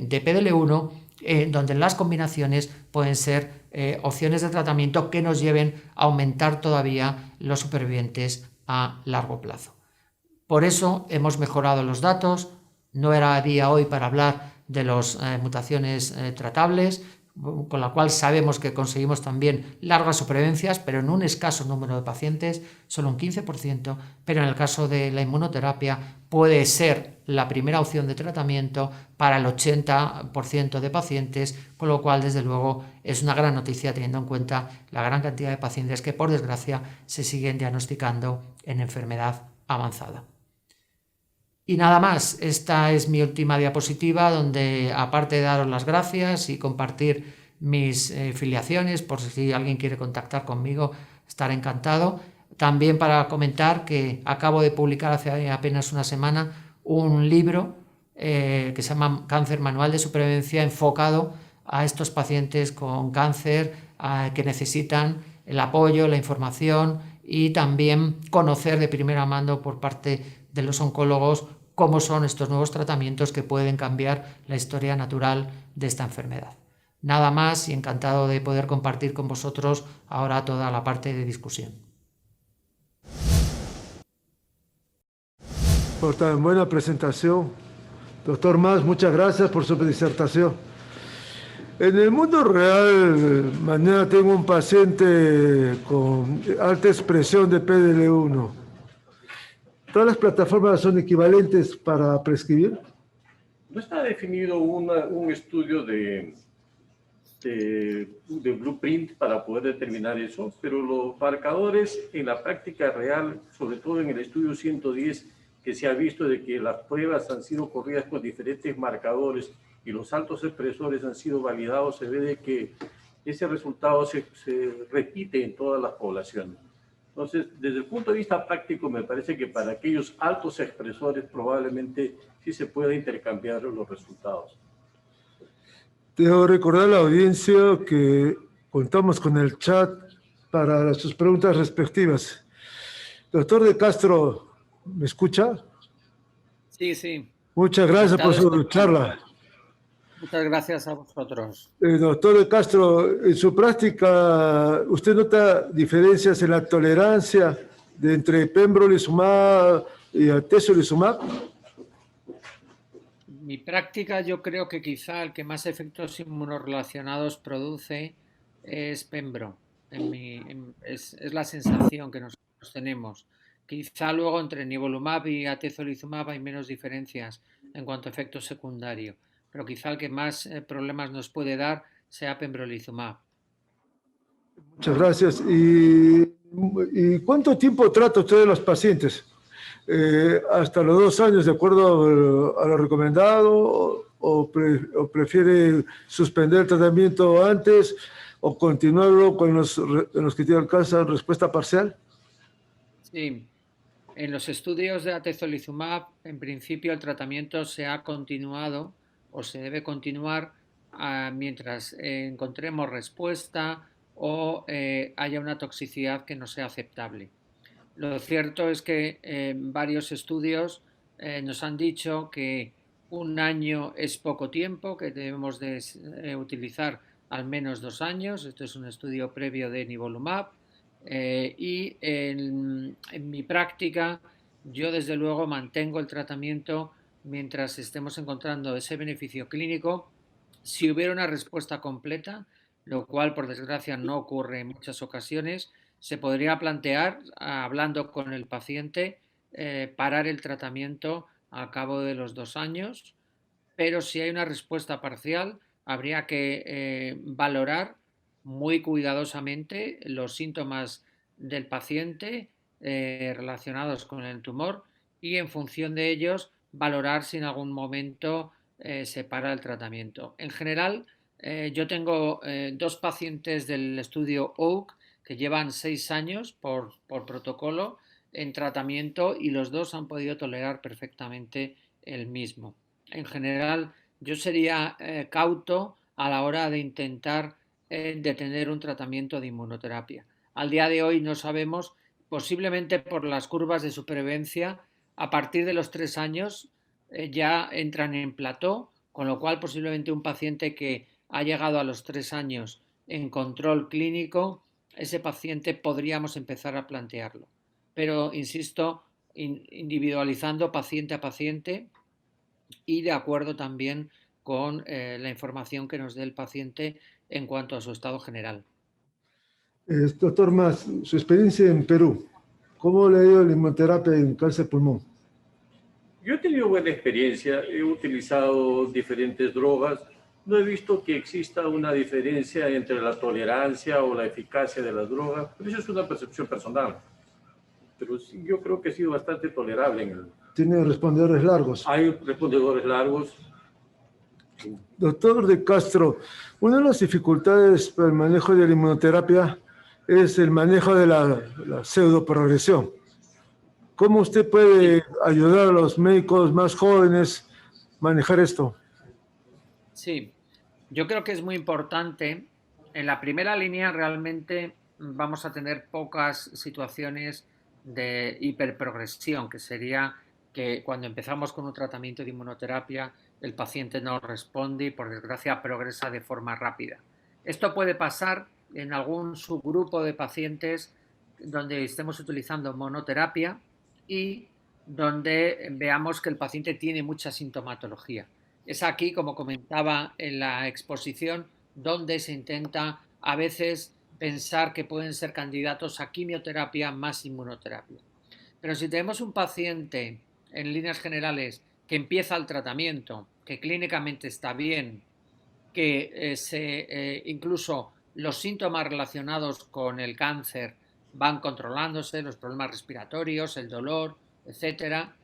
PDL1, donde las combinaciones pueden ser opciones de tratamiento que nos lleven a aumentar todavía los supervivientes a largo plazo. Por eso hemos mejorado los datos. No era día hoy para hablar de las mutaciones tratables, con la cual sabemos que conseguimos también largas supervivencias, pero en un escaso número de pacientes, solo un 15%, pero en el caso de la inmunoterapia puede ser la primera opción de tratamiento para el 80% de pacientes, con lo cual, desde luego, es una gran noticia teniendo en cuenta la gran cantidad de pacientes que, por desgracia, se siguen diagnosticando en enfermedad avanzada. Y nada más, esta es mi última diapositiva, donde aparte de daros las gracias y compartir mis filiaciones, por si alguien quiere contactar conmigo, estaré encantado. También para comentar que acabo de publicar hace apenas una semana un libro que se llama Cáncer Manual de Supervivencia, enfocado a estos pacientes con cáncer que necesitan el apoyo, la información y también conocer de primera mano por parte de los oncólogos cómo son estos nuevos tratamientos que pueden cambiar la historia natural de esta enfermedad. Nada más, y encantado de poder compartir con vosotros ahora toda la parte de discusión. Por tan buena presentación. Doctor Mas, muchas gracias por su disertación. En el mundo real, mañana tengo un paciente con alta expresión de PDL1. ¿Todas las plataformas son equivalentes para prescribir? No está definido un estudio de blueprint para poder determinar eso, pero los marcadores en la práctica real, sobre todo en el estudio 110, que se ha visto de que las pruebas han sido corridas con diferentes marcadores y los altos expresores han sido validados, se ve de que ese resultado se repite en todas las poblaciones. Entonces, desde el punto de vista práctico, me parece que para aquellos altos expresores probablemente sí se pueda intercambiar los resultados. Debo recordar a la audiencia que contamos con el chat para sus preguntas respectivas. Doctor de Castro, ¿me escucha? Sí, sí. Muchas gracias por su charla. Muchas gracias a vosotros. Doctor de Castro, en su práctica, ¿usted nota diferencias en la tolerancia entre pembrolizumab y atezolizumab? Mi práctica, yo creo que quizá el que más efectos inmunorrelacionados produce es pembro. Es la sensación que nosotros tenemos. Quizá luego entre nivolumab y atezolizumab hay menos diferencias en cuanto a efecto secundario, pero quizá el que más problemas nos puede dar sea pembrolizumab. Muchas gracias. ¿Y cuánto tiempo trata usted de los pacientes? ¿Hasta los 2 años, de acuerdo a lo recomendado? ¿O prefiere suspender el tratamiento antes o continuarlo con los que alcanzan respuesta parcial? Sí. En los estudios de atezolizumab, en principio el tratamiento se ha continuado o se debe continuar mientras encontremos respuesta o haya una toxicidad que no sea aceptable. Lo cierto es que varios estudios nos han dicho que un año es poco tiempo, que debemos de utilizar al menos 2 años. Esto es un estudio previo de nivolumab. Y en mi práctica yo desde luego mantengo el tratamiento mientras estemos encontrando ese beneficio clínico. Si hubiera una respuesta completa, lo cual por desgracia no ocurre en muchas ocasiones, se podría plantear, hablando con el paciente, parar el tratamiento al cabo de los 2 años, pero si hay una respuesta parcial, habría que valorar muy cuidadosamente los síntomas del paciente relacionados con el tumor y en función de ellos valorar si en algún momento se para el tratamiento. En general, yo tengo 2 pacientes del estudio OAK que llevan 6 años por protocolo en tratamiento y los 2 han podido tolerar perfectamente el mismo. En general, yo sería cauto a la hora de intentar detener un tratamiento de inmunoterapia. Al día de hoy no sabemos, posiblemente por las curvas de supervivencia, a partir de los 3 años ya entran en plató, con lo cual posiblemente un paciente que ha llegado a los 3 años en control clínico, ese paciente podríamos empezar a plantearlo. Pero, insisto, individualizando paciente a paciente y de acuerdo también con la información que nos dé el paciente en cuanto a su estado general. Doctor Mas, su experiencia en Perú, ¿cómo le ha ido la inmunoterapia en cáncer de pulmón? Yo he tenido buena experiencia, he utilizado diferentes drogas, no he visto que exista una diferencia entre la tolerancia o la eficacia de las drogas, pero eso es una percepción personal. Pero sí, yo creo que ha sido bastante tolerable en el... Tiene respondedores largos. Hay respondedores largos. Doctor De Castro, una de las dificultades para el manejo de la inmunoterapia es el manejo de la pseudoprogresión. ¿Cómo usted puede ayudar a los médicos más jóvenes a manejar esto? Sí, yo creo que es muy importante. En la primera línea realmente vamos a tener pocas situaciones de hiperprogresión, que sería que cuando empezamos con un tratamiento de inmunoterapia el paciente no responde y por desgracia progresa de forma rápida. Esto puede pasar en algún subgrupo de pacientes donde estemos utilizando monoterapia y donde veamos que el paciente tiene mucha sintomatología. Es aquí, como comentaba en la exposición, donde se intenta a veces pensar que pueden ser candidatos a quimioterapia más inmunoterapia. Pero si tenemos un paciente, en líneas generales, que empieza el tratamiento, que clínicamente está bien, que incluso los síntomas relacionados con el cáncer van controlándose, los problemas respiratorios, el dolor, etcétera,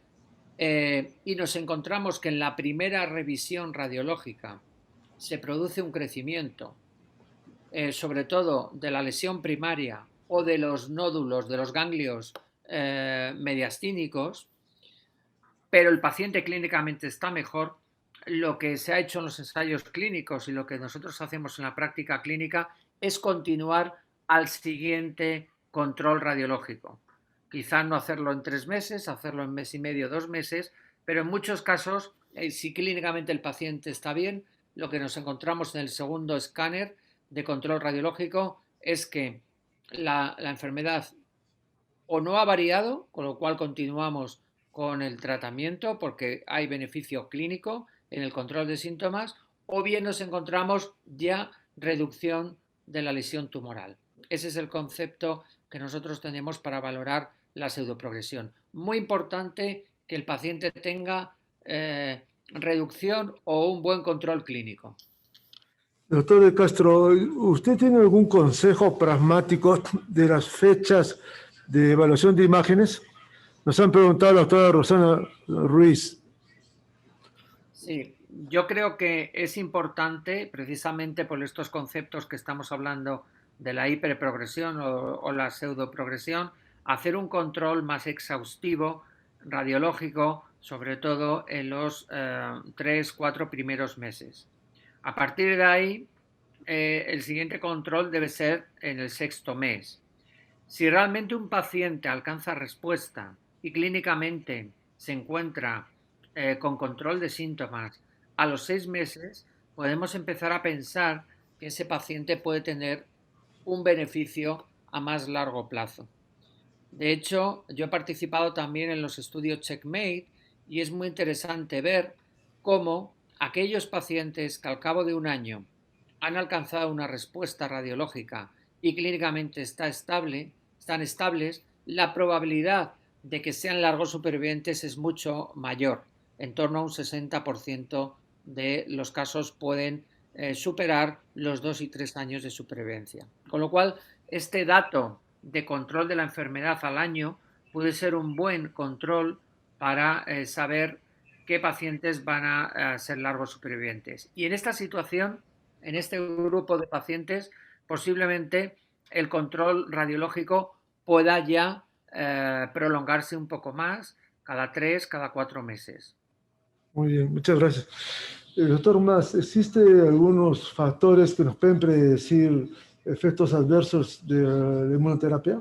y nos encontramos que en la primera revisión radiológica se produce un crecimiento, sobre todo de la lesión primaria o de los nódulos, de los ganglios mediastínicos, pero el paciente clínicamente está mejor. Lo que se ha hecho en los ensayos clínicos y lo que nosotros hacemos en la práctica clínica es continuar al siguiente control radiológico. Quizá no hacerlo en 3 meses, hacerlo en 1 mes y medio, 2 meses, pero en muchos casos, si clínicamente el paciente está bien, lo que nos encontramos en el segundo escáner de control radiológico es que la enfermedad o no ha variado, con lo cual continuamos con el tratamiento porque hay beneficio clínico en el control de síntomas, o bien nos encontramos ya reducción de la lesión tumoral. Ese es el concepto que nosotros tenemos para valorar la pseudoprogresión. Muy importante que el paciente tenga reducción o un buen control clínico. Doctor De Castro, ¿usted tiene algún consejo pragmático de las fechas de evaluación de imágenes? Nos han preguntado a la doctora Rosana Ruiz. Sí, yo creo que es importante, precisamente por estos conceptos que estamos hablando de la hiperprogresión o la pseudoprogresión, hacer un control más exhaustivo, radiológico, sobre todo en los 3-4 primeros meses. A partir de ahí, el siguiente control debe ser en el 6º mes. Si realmente un paciente alcanza respuesta y clínicamente se encuentra con control de síntomas a los 6 meses, podemos empezar a pensar que ese paciente puede tener un beneficio a más largo plazo. De hecho, yo he participado también en los estudios Checkmate y es muy interesante ver cómo aquellos pacientes que al cabo de un año han alcanzado una respuesta radiológica y clínicamente están estables, la probabilidad de que sean largos supervivientes es mucho mayor. En torno a un 60% de los casos pueden superar los 2 y 3 años de supervivencia. Con lo cual, este dato de control de la enfermedad al año puede ser un buen control para saber qué pacientes van a ser largos supervivientes. Y en esta situación, en este grupo de pacientes, posiblemente el control radiológico pueda ya prolongarse un poco más, cada 3, cada 4 meses. Muy bien, muchas gracias. Doctor Mas, ¿existen algunos factores que nos pueden predecir efectos adversos de la inmunoterapia?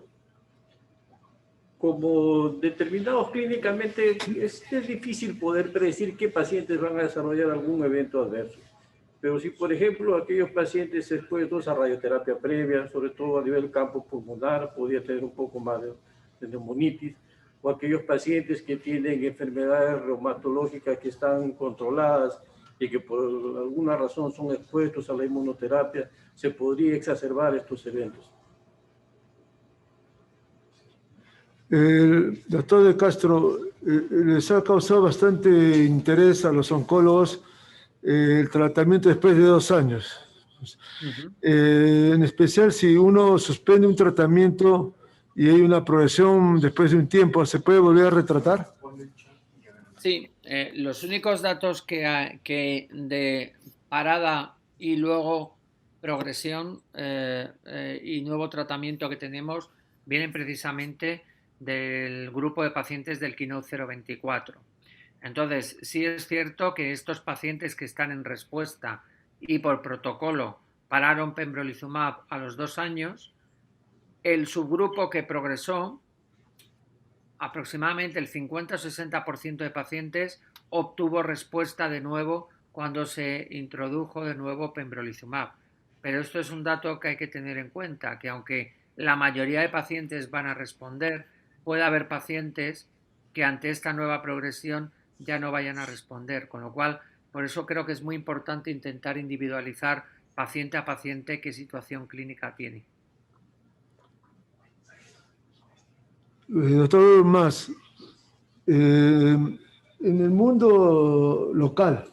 Como determinados clínicamente, es difícil poder predecir qué pacientes van a desarrollar algún evento adverso. Pero si, por ejemplo, aquellos pacientes expuestos a radioterapia previa, sobre todo a nivel campo pulmonar, podría tener un poco más de neumonitis, o aquellos pacientes que tienen enfermedades reumatológicas que están controladas y que por alguna razón son expuestos a la inmunoterapia, se podría exacerbar estos eventos. Doctor De Castro, les ha causado bastante interés a los oncólogos el tratamiento después de 2 años. En especial si uno suspende un tratamiento y hay una progresión después de un tiempo, ¿se puede volver a retratar? Sí, los únicos datos que de parada y luego progresión y nuevo tratamiento que tenemos vienen precisamente del grupo de pacientes del Keynote 024. Entonces, sí es cierto que estos pacientes que están en respuesta y por protocolo pararon pembrolizumab a los 2 años, el subgrupo que progresó, aproximadamente el 50 o 60% de pacientes obtuvo respuesta de nuevo cuando se introdujo de nuevo pembrolizumab. Pero esto es un dato que hay que tener en cuenta, que aunque la mayoría de pacientes van a responder, puede haber pacientes que ante esta nueva progresión ya no vayan a responder, con lo cual, por eso creo que es muy importante intentar individualizar paciente a paciente qué situación clínica tiene. Doctor Mas, en el mundo local,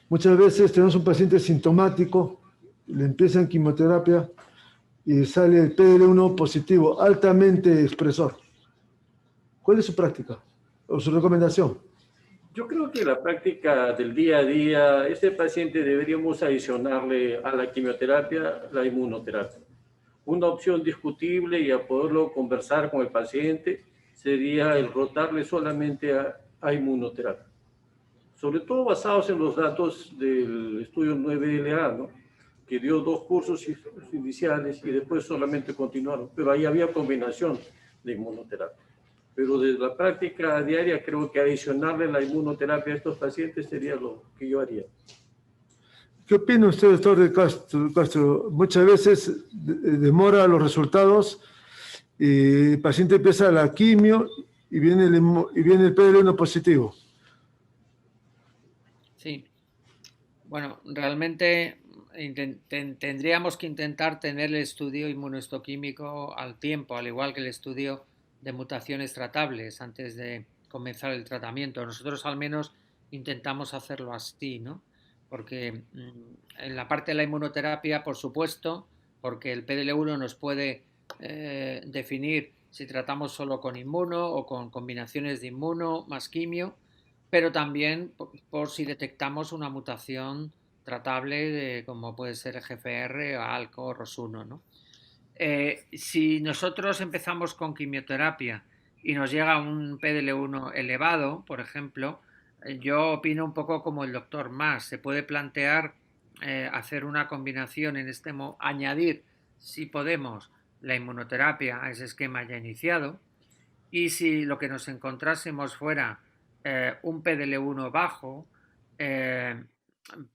muchas veces tenemos un paciente sintomático, le empiezan quimioterapia y sale el PDL1 positivo, altamente expresor. ¿Cuál es su práctica o su recomendación? Yo creo que la práctica del día a día, este paciente deberíamos adicionarle a la quimioterapia la inmunoterapia. Una opción discutible y a poderlo conversar con el paciente sería el rotarle solamente a inmunoterapia. Sobre todo basados en los datos del estudio 9LA, ¿no? Que dio 2 cursos iniciales y después solamente continuaron, pero ahí había combinación de inmunoterapia. Pero desde la práctica diaria creo que adicionarle la inmunoterapia a estos pacientes sería lo que yo haría. ¿Qué opina usted, doctor De Castro? Muchas veces demora los resultados y el paciente empieza la quimio y viene el PDL1 positivo. Sí. Bueno, realmente tendríamos que intentar tener el estudio inmunohistoquímico al tiempo, al igual que el estudio de mutaciones tratables antes de comenzar el tratamiento. Nosotros al menos intentamos hacerlo así, ¿no? Porque en la parte de la inmunoterapia, por supuesto, porque el PDL1 nos puede definir si tratamos solo con inmuno o con combinaciones de inmuno más quimio, pero también por si detectamos una mutación tratable como puede ser GFR, ALK o ROS1, ¿no? Si nosotros empezamos con quimioterapia y nos llega un PDL1 elevado, por ejemplo, yo opino un poco como el doctor Mas. Se puede plantear hacer una combinación añadir, si podemos, la inmunoterapia a ese esquema ya iniciado, y si lo que nos encontrásemos fuera un PDL1 bajo,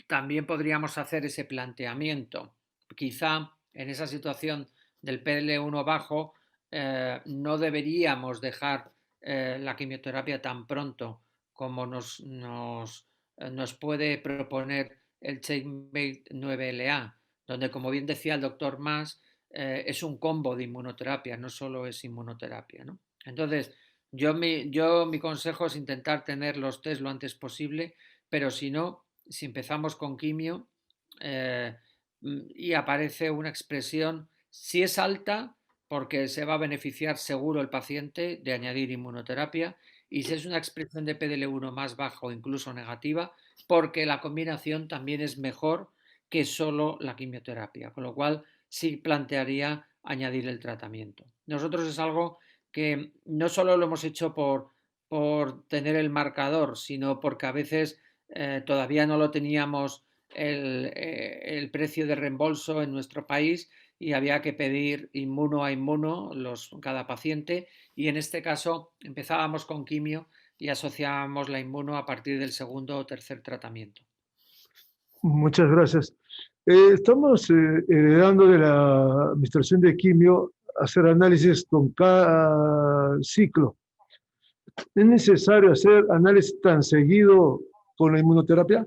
también podríamos hacer ese planteamiento. Quizá en esa situación del PDL1 bajo no deberíamos dejar la quimioterapia tan pronto como nos puede proponer el Checkmate 9LA, donde, como bien decía el doctor Mas, es un combo de inmunoterapia, no solo es inmunoterapia, ¿no? Entonces, mi consejo es intentar tener los test lo antes posible, pero si no, si empezamos con quimio y aparece una expresión, si es alta, porque se va a beneficiar seguro el paciente de añadir inmunoterapia, y si es una expresión de PDL1 más baja o incluso negativa, porque la combinación también es mejor que solo la quimioterapia, con lo cual sí plantearía añadir el tratamiento. Nosotros es algo que no solo lo hemos hecho por tener el marcador, sino porque a veces todavía no lo teníamos el precio de reembolso en nuestro país y había que pedir inmuno a inmuno cada paciente, y en este caso empezábamos con quimio y asociábamos la inmuno a partir del segundo o tercer tratamiento. Muchas gracias. Estamos heredando de la administración de quimio hacer análisis con cada ciclo. ¿Es necesario hacer análisis tan seguido con la inmunoterapia?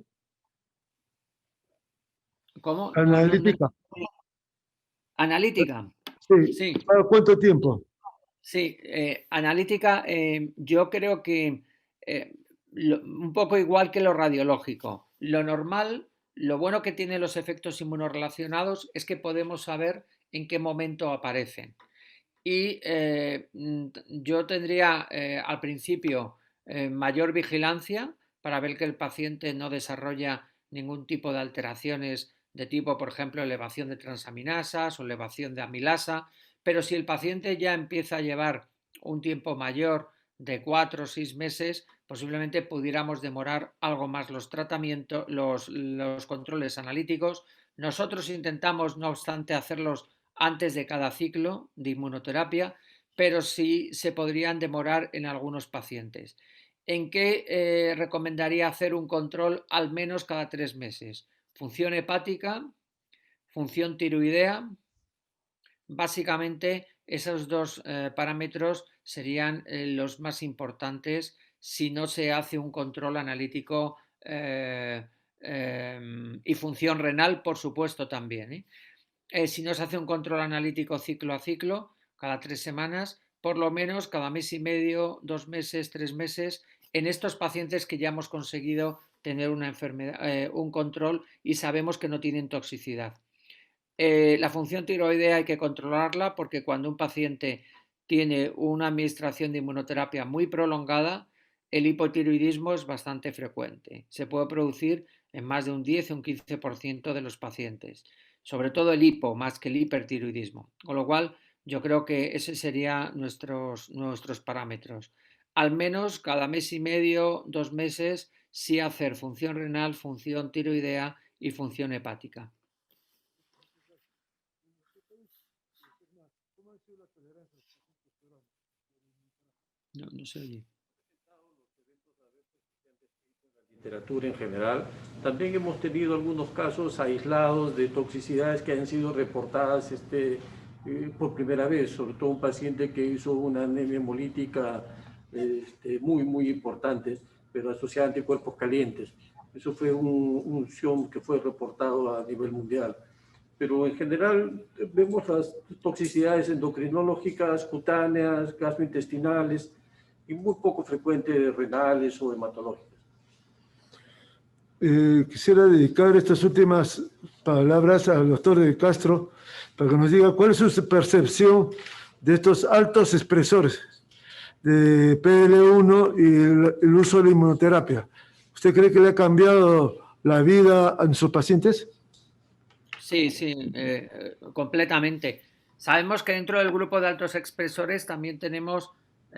¿Cómo? Analítica. Analítica. Sí. Sí. ¿Cada cuánto tiempo? Sí, analítica, yo creo que un poco igual que lo radiológico. Lo normal, lo bueno que tiene los efectos inmunorrelacionados es que podemos saber en qué momento aparecen. Y yo tendría al principio mayor vigilancia para ver que el paciente no desarrolla ningún tipo de alteraciones de tipo, por ejemplo, elevación de transaminasas o elevación de amilasa, pero si el paciente ya empieza a llevar un tiempo mayor de 4 o 6 meses, posiblemente pudiéramos demorar algo más los tratamientos, los controles analíticos. Nosotros intentamos, no obstante, hacerlos antes de cada ciclo de inmunoterapia, pero sí se podrían demorar en algunos pacientes. ¿En qué recomendaría hacer un control al menos cada 3 meses? Función hepática, función tiroidea. Básicamente esos dos parámetros serían los más importantes si no se hace un control analítico y función renal, por supuesto, también. Si no se hace un control analítico ciclo a ciclo, cada 3 semanas, por lo menos cada mes y medio, 2 meses, 3 meses, en estos pacientes que ya hemos conseguido tener una enfermedad, un control y sabemos que no tienen toxicidad. La función tiroidea hay que controlarla porque cuando un paciente tiene una administración de inmunoterapia muy prolongada, el hipotiroidismo es bastante frecuente. Se puede producir en más de un 10 o un 15% de los pacientes, sobre todo el hipo más que el hipertiroidismo. Con lo cual, yo creo que ese serían nuestros parámetros. Al menos cada mes y medio, 2 meses, sí hacer función renal, función tiroidea y función hepática. No se oye. Literatura en general. También hemos tenido algunos casos aislados de toxicidades que han sido reportadas por primera vez, sobre todo un paciente que hizo una anemia hemolítica muy importante, pero asociada a anticuerpos calientes. Eso fue un SIOM que fue reportado a nivel mundial. Pero en general vemos las toxicidades endocrinológicas, cutáneas, gastrointestinales y muy poco frecuentes renales o hematológicas. Quisiera dedicar estas últimas palabras al doctor de Castro para que nos diga cuál es su percepción de estos altos expresores de PDL1 y el uso de la inmunoterapia. ¿Usted cree que le ha cambiado la vida a sus pacientes? Sí, completamente. Sabemos que dentro del grupo de altos expresores también tenemos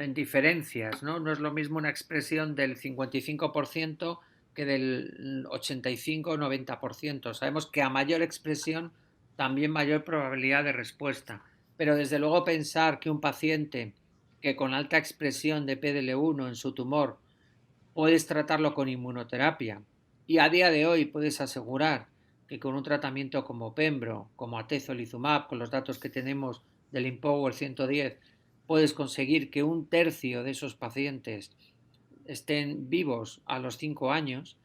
diferencias, ¿no? No es lo mismo una expresión del 55% que del 85 o 90%. Sabemos que a mayor expresión, también mayor probabilidad de respuesta. Pero desde luego pensar que un paciente que con alta expresión de PDL1 en su tumor puedes tratarlo con inmunoterapia y a día de hoy puedes asegurar que con un tratamiento como Pembro, como Atezolizumab, con los datos que tenemos del IMpower 110, puedes conseguir que un tercio de esos pacientes estén vivos a los 5 años,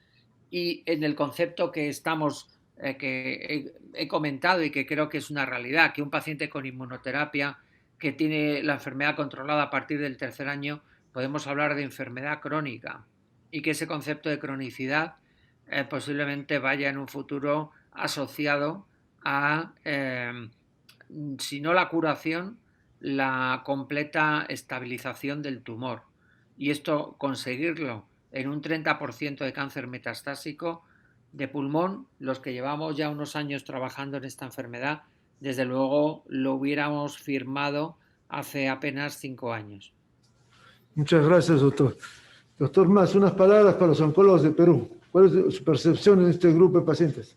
y en el concepto que que he comentado y que creo que es una realidad, que un paciente con inmunoterapia que tiene la enfermedad controlada a partir del tercer año, podemos hablar de enfermedad crónica, y que ese concepto de cronicidad posiblemente vaya en un futuro asociado a, si no la curación, la completa estabilización del tumor. Y esto, conseguirlo en un 30% de cáncer metastásico de pulmón, los que llevamos ya unos años trabajando en esta enfermedad, desde luego lo hubiéramos firmado hace apenas 5 años. Muchas gracias, doctor. Doctor Mas, unas palabras para los oncólogos de Perú. ¿Cuál es su percepción en este grupo de pacientes?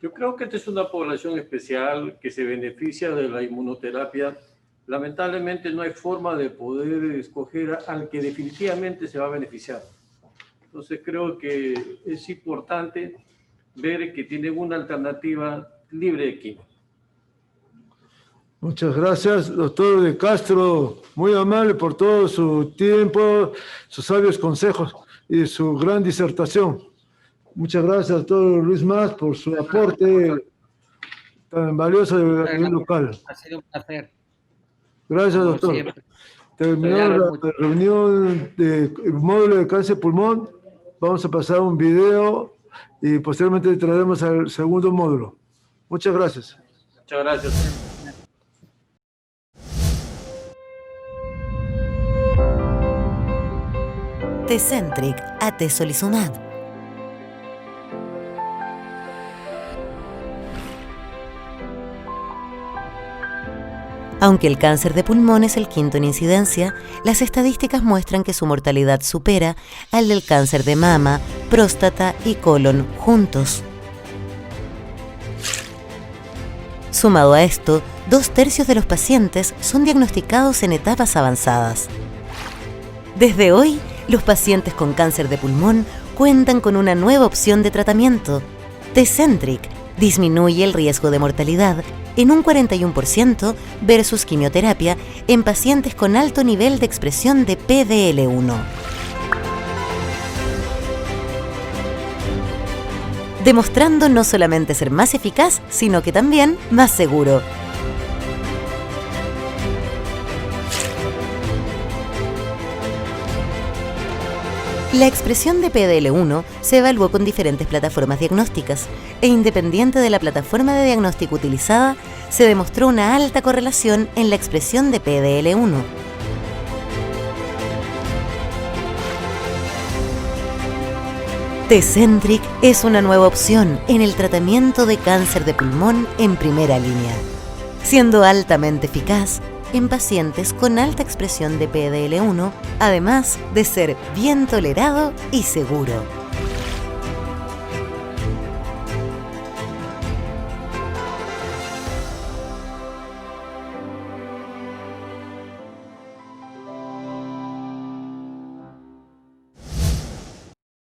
Yo creo que esta es una población especial que se beneficia de la inmunoterapia. Lamentablemente no hay forma de poder escoger al que definitivamente se va a beneficiar. Entonces creo que es importante ver que tienen una alternativa libre de quimio. Muchas gracias, doctor de Castro, muy amable por todo su tiempo, sus sabios consejos y su gran disertación. Muchas gracias, doctor Luis Mas, por su aporte tan valioso a nivel local. Ha sido un placer. Gracias, Como doctor. siempre. Terminamos la reunión del módulo de cáncer de pulmón. Vamos a pasar un video y posteriormente traeremos al segundo módulo. Muchas gracias. Muchas gracias. Tecentriq Atezolizumab. Aunque el cáncer de pulmón es el quinto en incidencia, las estadísticas muestran que su mortalidad supera al del cáncer de mama, próstata y colon juntos. Sumado a esto, 2/3 de los pacientes son diagnosticados en etapas avanzadas. Desde hoy, los pacientes con cáncer de pulmón cuentan con una nueva opción de tratamiento. Tecentriq disminuye el riesgo de mortalidad en un 41% versus quimioterapia en pacientes con alto nivel de expresión de PDL1. Demostrando no solamente ser más eficaz, sino que también más seguro. La expresión de PDL1 se evaluó con diferentes plataformas diagnósticas e independiente de la plataforma de diagnóstico utilizada, se demostró una alta correlación en la expresión de PDL1. Tecentriq es una nueva opción en el tratamiento de cáncer de pulmón en primera línea, siendo altamente eficaz en pacientes con alta expresión de PDL1, además de ser bien tolerado y seguro.